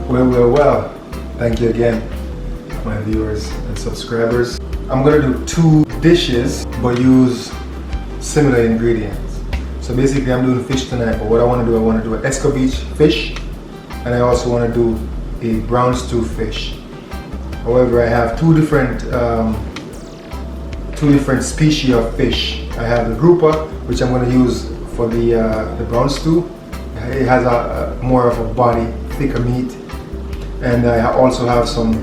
Well, thank you again, my viewers and subscribers. I'm gonna do 2 dishes but use similar ingredients. So basically I'm doing fish tonight, but what I want to do an escovitch fish, and I also want to do a brown stew fish. However, I have two different species of fish. I have the grouper, which I'm going to use for the brown stew. It has a more of a body, thicker meat, and I also have some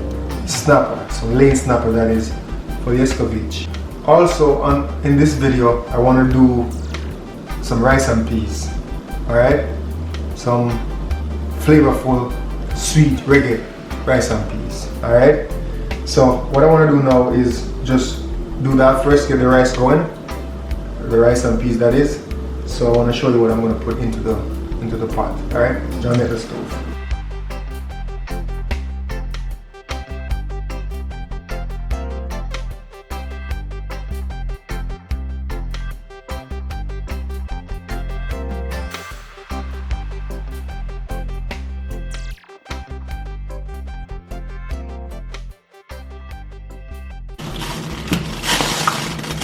snapper, some lane snapper, that is, for the escovitch. Also, in this video, I want to do some rice and peas. All right, some flavorful, sweet reggae rice and peas. All right. So what I want to do now is just do that first, get the rice going, the rice and peas, that is. So I want to show you what I'm going to put into the pot. All right, John at the stove.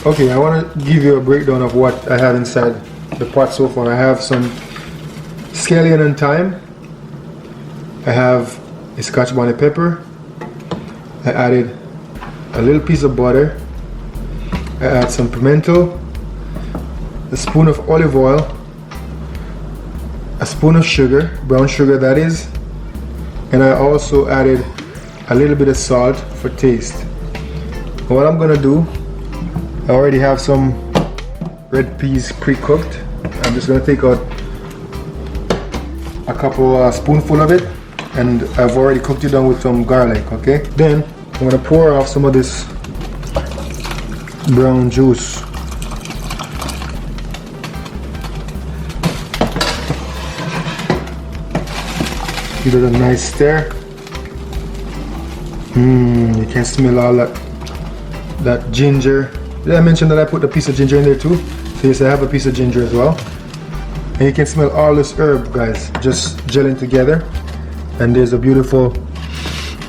Okay, I want to give you a breakdown of what I have inside the pot so far. I have some Scallion and Thyme. I have a Scotch bonnet pepper. I added a little piece of butter. I add some pimento, a spoon of olive oil, a spoon of sugar, brown sugar that is, and I also added a little bit of salt for taste. And what I'm gonna do, I already have some red peas pre-cooked. I'm just going to take out a couple spoonful of it, and I've already cooked it down with some garlic. Okay, then I'm going to pour off some of this brown juice. Give it a nice stir. You can smell all that ginger. Did I mention that I put a piece of ginger in there too? So yes, I have a piece of ginger as well. And you can smell all this herb, guys, just gelling together. And there's a beautiful,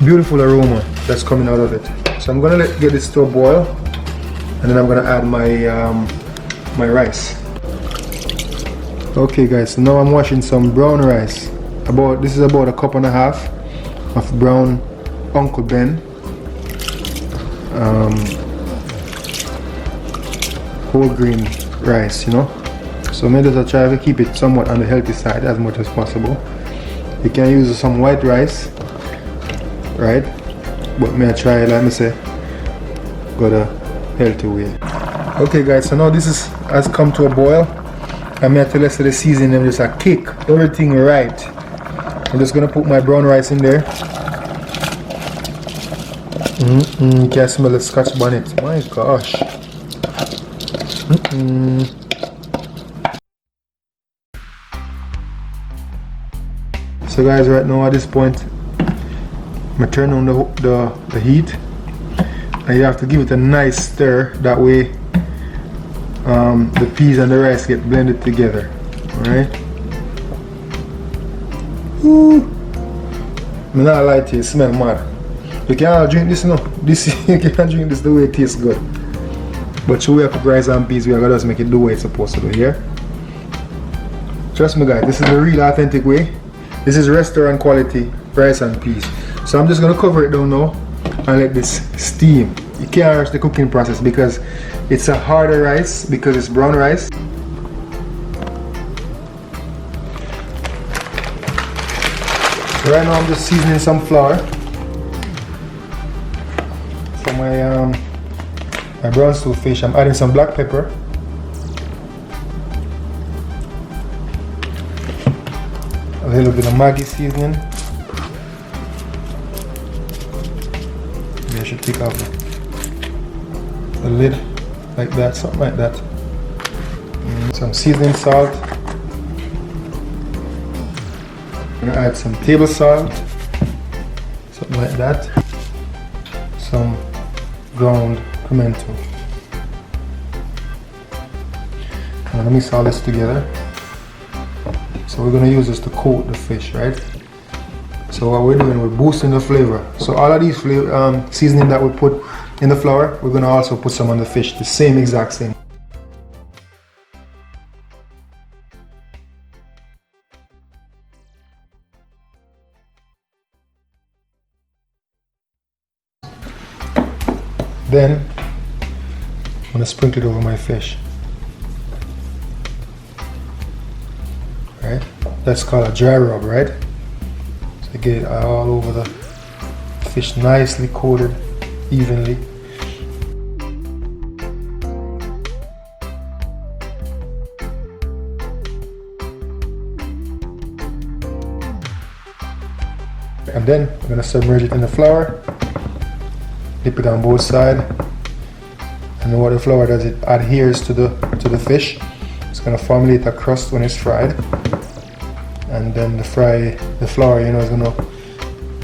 beautiful aroma that's coming out of it. So I'm gonna get this to a boil, and then I'm gonna add my my rice. Okay, guys, so now I'm washing some brown rice. This is about 1.5 cups of brown Uncle Ben. Whole grain rice, you know. So maybe I'll try to keep it somewhat on the healthy side as much as possible. You can use some white rice, right? But may I try, let me say, go the healthy way. Okay, guys, so now this has come to a boil. I may tell you the seasoning them just a kick, everything right. I'm just gonna put my brown rice in there. You can smell the Scotch bonnet. My gosh. So guys, right now at this point, I'm gonna turn on the heat, and you have to give it a nice stir. That way the peas and the rice get blended together. Alright? I'm not lie to you, it smells mad. You can't drink this, no. You can't drink this the way it tastes good. But you have to rice and peas, we are gonna just make it the way it's supposed to do here. Trust me, guys, this is the real authentic way. This is restaurant quality rice and peas. So I'm just gonna cover it down now and let this steam. You can't rush the cooking process because it's a harder rice, because it's brown rice. So right now I'm just seasoning some flour for my brown stew fish. I'm adding some black pepper, a little bit of Maggie seasoning. Maybe I should take off the lid like that, something like that. Some seasoning salt. I'm gonna add some table salt, something like that. Some ground pimento. Now let me mix all this together. So we're going to use this to coat the fish, right? So what we're doing, we're boosting the flavor. So all of these seasoning that we put in the flour, we're gonna also put some on the fish, the same exact same. Then I'm gonna sprinkle it over my fish. Right? That's called a dry rub, right? So get it all over the fish, nicely coated evenly. And then I'm gonna submerge it in the flour, dip it on both sides, and what the flour does, it adheres to the fish. It's gonna formulate a crust when it's fried, and then the flour, you know, is gonna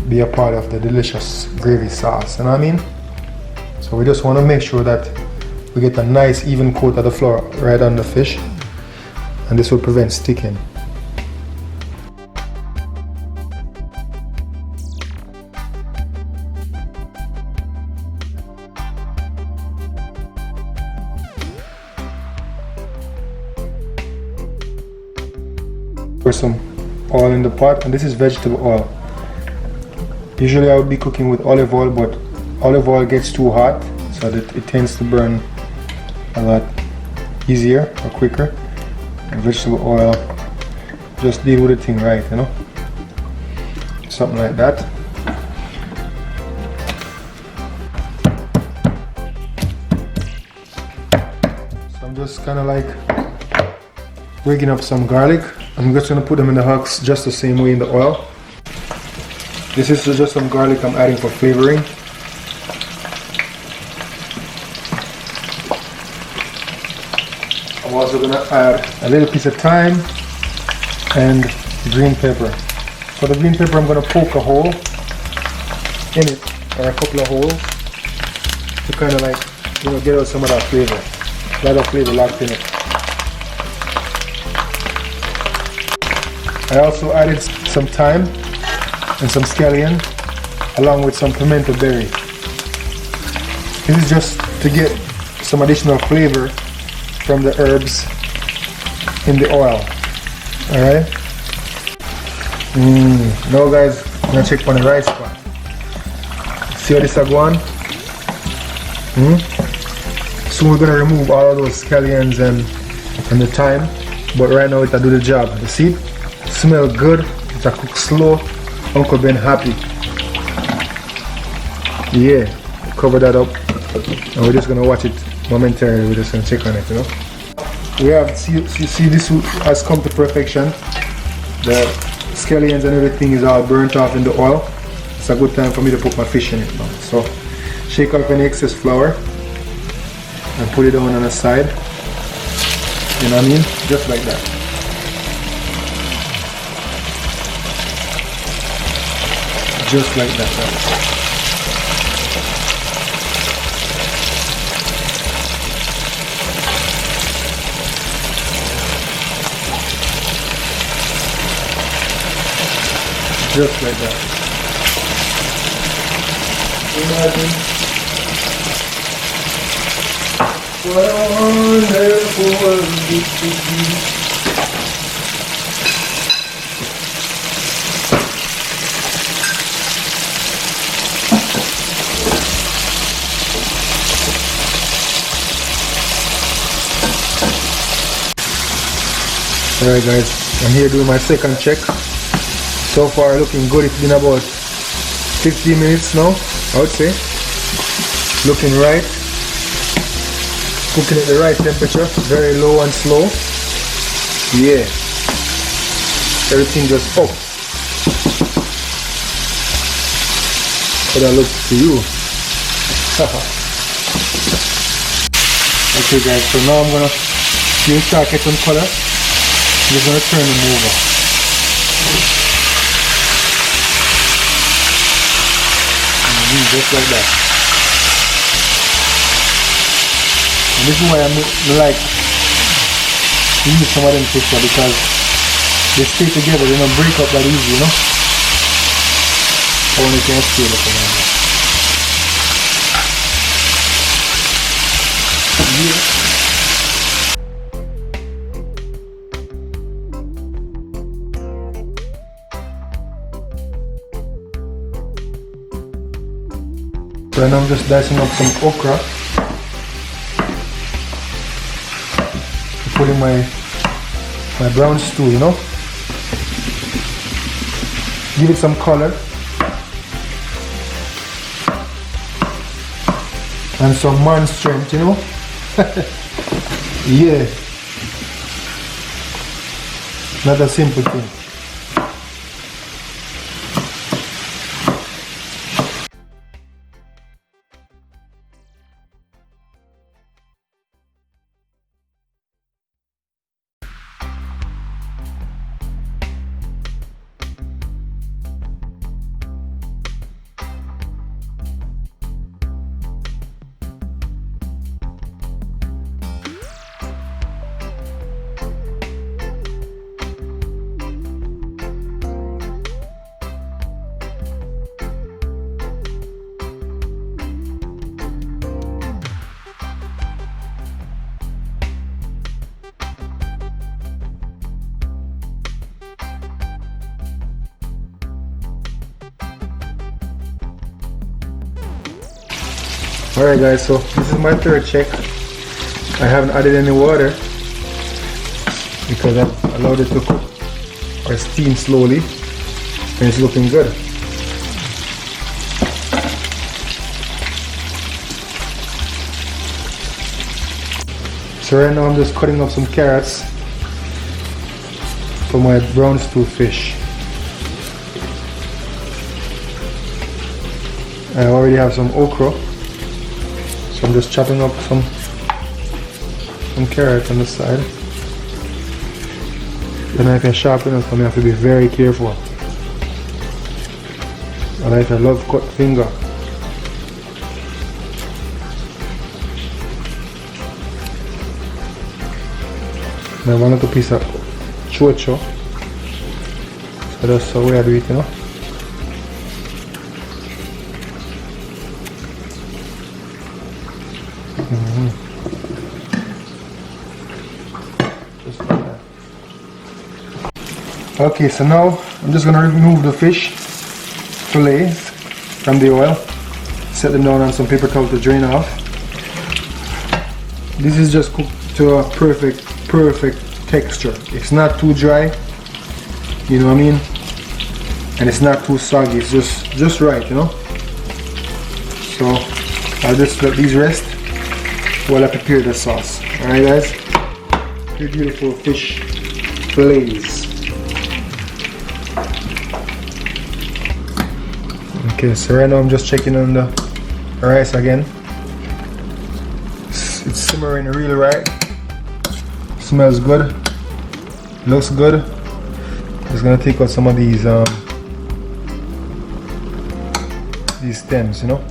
be a part of the delicious gravy sauce. You know what I mean? So we just want to make sure that we get a nice even coat of the flour right on the fish, and this will prevent sticking. Pour some oil in the pot, and this is vegetable oil. Usually I would be cooking with olive oil, but olive oil gets too hot, so that it tends to burn a lot easier or quicker. And vegetable oil, just deal with the thing right, you know, something like that. So I'm just kind of like breaking up some garlic. I'm just going to put them in the husks just the same way in the oil. This is just some garlic I'm adding for flavoring. I'm also going to add a little piece of thyme and green pepper. For the green pepper, I'm going to poke a hole in it, or a couple of holes, to kind of like, you know, get out some of that flavor. A lot of flavor locked in it. I also added some thyme and some scallion, along with some pimento berry. This is just to get some additional flavor from the herbs in the oil. Alright? Now guys, I'm gonna check on the rice pot. See how this is going? Soon we're gonna remove all of those scallions and the thyme, but right now it'll do the job. You see? Smell good, it's a cook slow. Uncle Ben happy. Yeah, cover that up, and we're just gonna watch it momentarily. We're just gonna check on it, you know. We have, see this has come to perfection. The scallions and everything is all burnt off in the oil. It's a good time for me to put my fish in it now. So shake off any excess flour and put it down on the side. You know what I mean? Just like that. Just like that. Just like that. Imagine what a wonderful world this would be. Alright guys, I'm here doing my second check. So far looking good. It's been about 15 minutes now, I would say. Looking right. Cooking at the right temperature, very low and slow. Yeah. Everything just up. How that looks to you. Okay guys, so now I'm gonna start getting some color. I'm just going to turn them over. Just like that. And this is why I like to use some of them fish, because they stay together, they don't break up that easy, you know. Only can steal it from So now I'm just dicing up some okra to put in my brown stew, you know. Give it some color and some man strength, you know. Yeah, not a simple thing. Alright guys, so this is my third check. I haven't added any water because I've allowed it to cook or steam slowly, and it's looking good. So right now I'm just cutting up some carrots for my brown stew fish. I already have some okra. I'm just chopping up some carrots on the side. The knife is sharp enough for me, I have to be very careful. I like a love cut finger. Now one little piece of chocho. So that's the way I do it, you know. Okay, so now I'm just going to remove the fish fillets from the oil, set them down on some paper towel to drain off. This is just cooked to a perfect texture. It's not too dry, you know what I mean, and it's not too soggy. It's just right, you know. So I'll just let these rest while I prepare the sauce. Alright guys, pretty beautiful fish fillets. Okay, so right now I'm just checking on the rice again. It's simmering really right. Smells good. Looks good. Just gonna take out some of these stems, you know.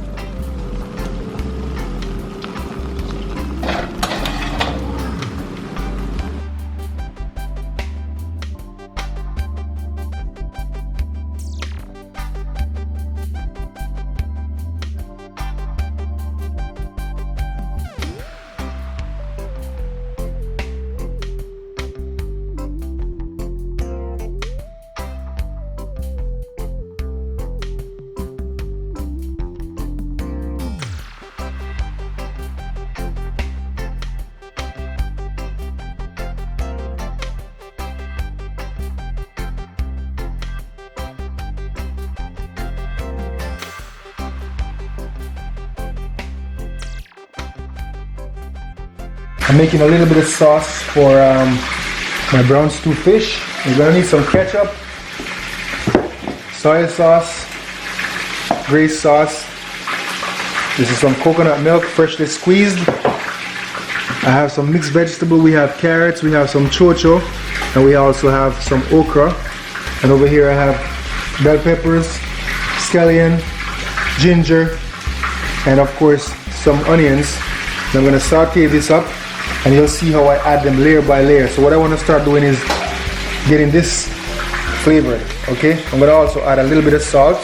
I'm making a little bit of sauce for my brown stew fish. You're gonna need some ketchup, soy sauce, gray sauce. This is some coconut milk, freshly squeezed. I have some mixed vegetable. We have carrots, we have some chocho, and we also have some okra. And over here I have bell peppers, scallion, ginger, and of course some onions. And I'm gonna saute this up, and you'll see how I add them layer by layer. So what I want to start doing is getting this flavored, okay? I'm gonna also add a little bit of salt,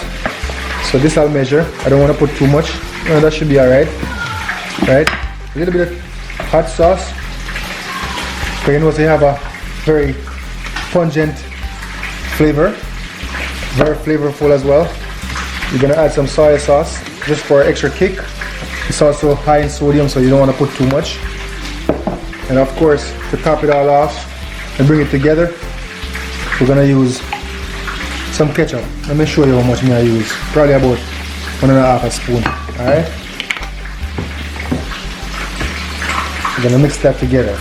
So this I'll measure. I don't want to put too much. No, that should be alright. Right? A little bit of hot sauce. Because you know they have a very pungent flavor. Very flavorful as well. You're gonna add some soy sauce just for an extra kick. It's also high in sodium, so you don't want to put too much. And of course, to top it all off and bring it together, we're gonna use some ketchup. Let me show you how much I use. Probably about 1.5 spoon. Alright? We're gonna mix that together.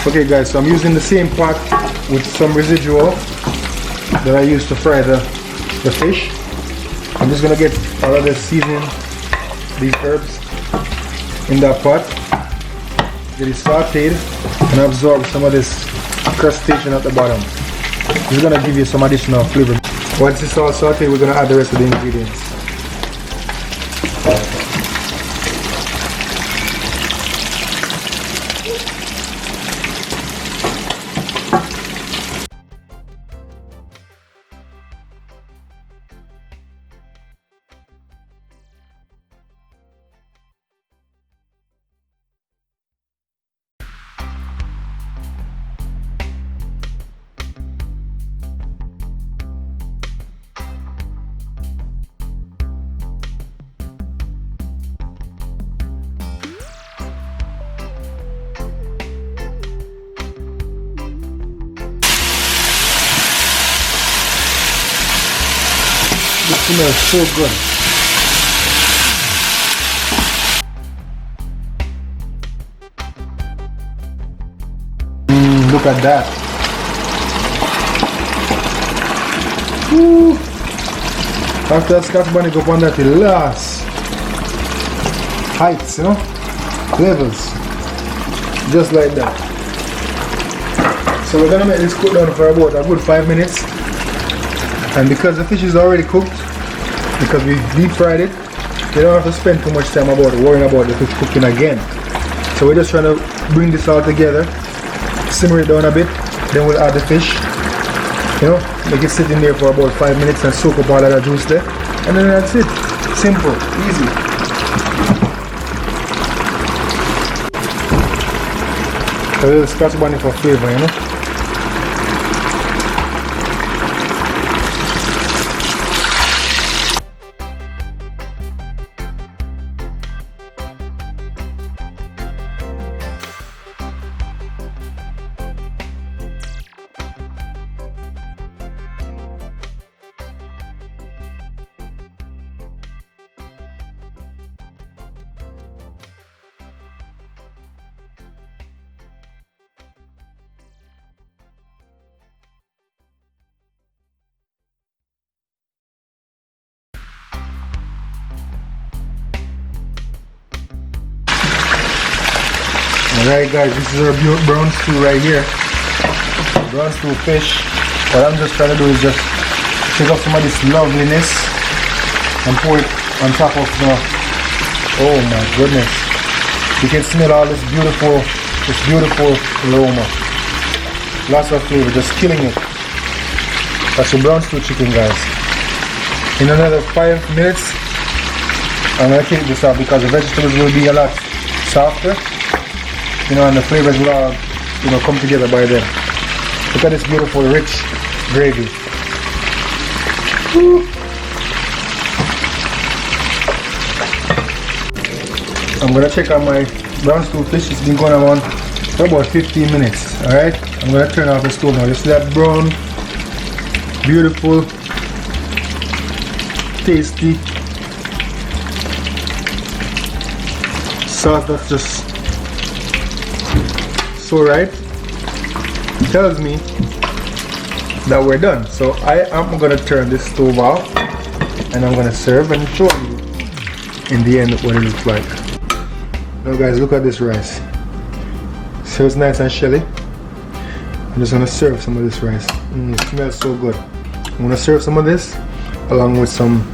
Okay guys, so I'm using the same pot with some residual that I used to fry the fish. I'm just gonna get all of the seasoning, these herbs in that pot, get it sauteed and absorb some of this crustacean at the bottom. This is gonna give you some additional flavor. Once it's all sauteed, we're gonna add the rest of the ingredients. It smells so good. Look at that. Woo. After that Scotch bonnet go on that the last heights, you know, levels, just like that. So we're gonna make this cook down for about a good 5 minutes. And because the fish is already cooked, because we deep fried it, you don't have to spend too much time worrying about the fish cooking again. So we're just trying to bring this all together, simmer it down a bit, then we'll add the fish, you know, make it sit in there for about 5 minutes and soak up all of that juice there, and then that's it. Simple, easy. A little Scotch bonnet for flavor, you know. Alright guys, this is our brown stew right here. Brown stew fish. What I'm just trying to do is just take off some of this loveliness and pour it on top of the, oh my goodness. You can smell all this beautiful aroma. Lots of flavor, just killing it. That's your brown stew chicken guys. In another 5 minutes, I'm going to take this off because the vegetables will be a lot softer. You know, and the flavors will all, you know, come together by then. Look at this beautiful, rich gravy. Woo. I'm gonna check on my brown stew fish. It's been going on for about 15 minutes. Alright? I'm gonna turn off the stove now. You see that brown, beautiful, tasty sauce that's just so right, tells me that we're done. So I am gonna turn this stove off and I'm gonna serve and show you in the end what it looks like. Now guys, look at this rice. So it's nice and shelly. I'm just gonna serve some of this rice. It smells so good. I'm gonna serve some of this along with some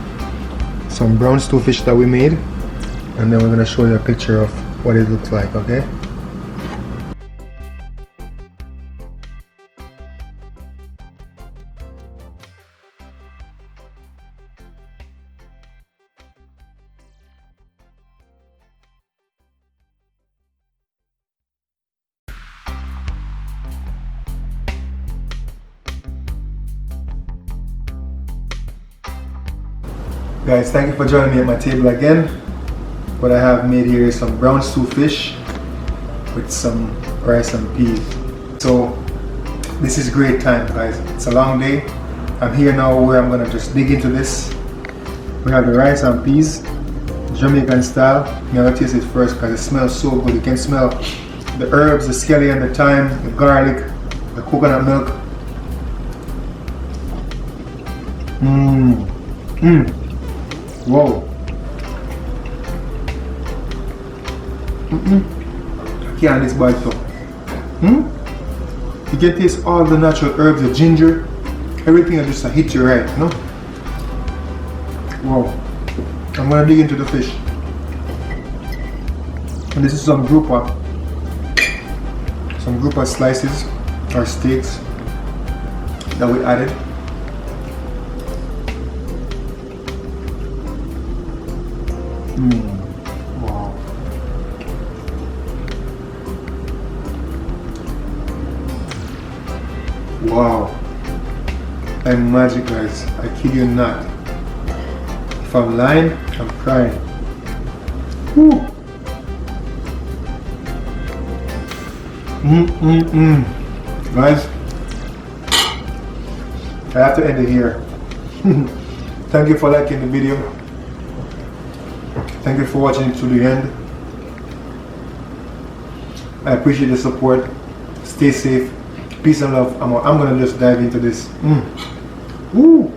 brown stew fish that we made, and then we're gonna show you a picture of what it looks like, okay? Guys, thank you for joining me at my table again. What I have made here is some brown stew fish with some rice and peas. So this is great time, guys. It's a long day. I'm here now where I'm gonna just dig into this. We have the rice and peas, Jamaican style. I'm gonna taste it first because it smells so good. You can smell the herbs, the scallion, the thyme, the garlic, the coconut milk. Whoa. I can't this bite though. You can taste all the natural herbs, the ginger, everything that just hit you right, you know? Wow. I'm gonna dig into the fish. And this is some grouper. Some grouper slices or steaks that we added. Wow. Wow. I'm magic, guys. I kid you not. If I'm lying, I'm crying. Woo. Guys, I have to end it here. Thank you for liking the video. Thank you for watching it to the end. I appreciate the support. Stay safe. Peace and love. I'm gonna just dive into this. Woo.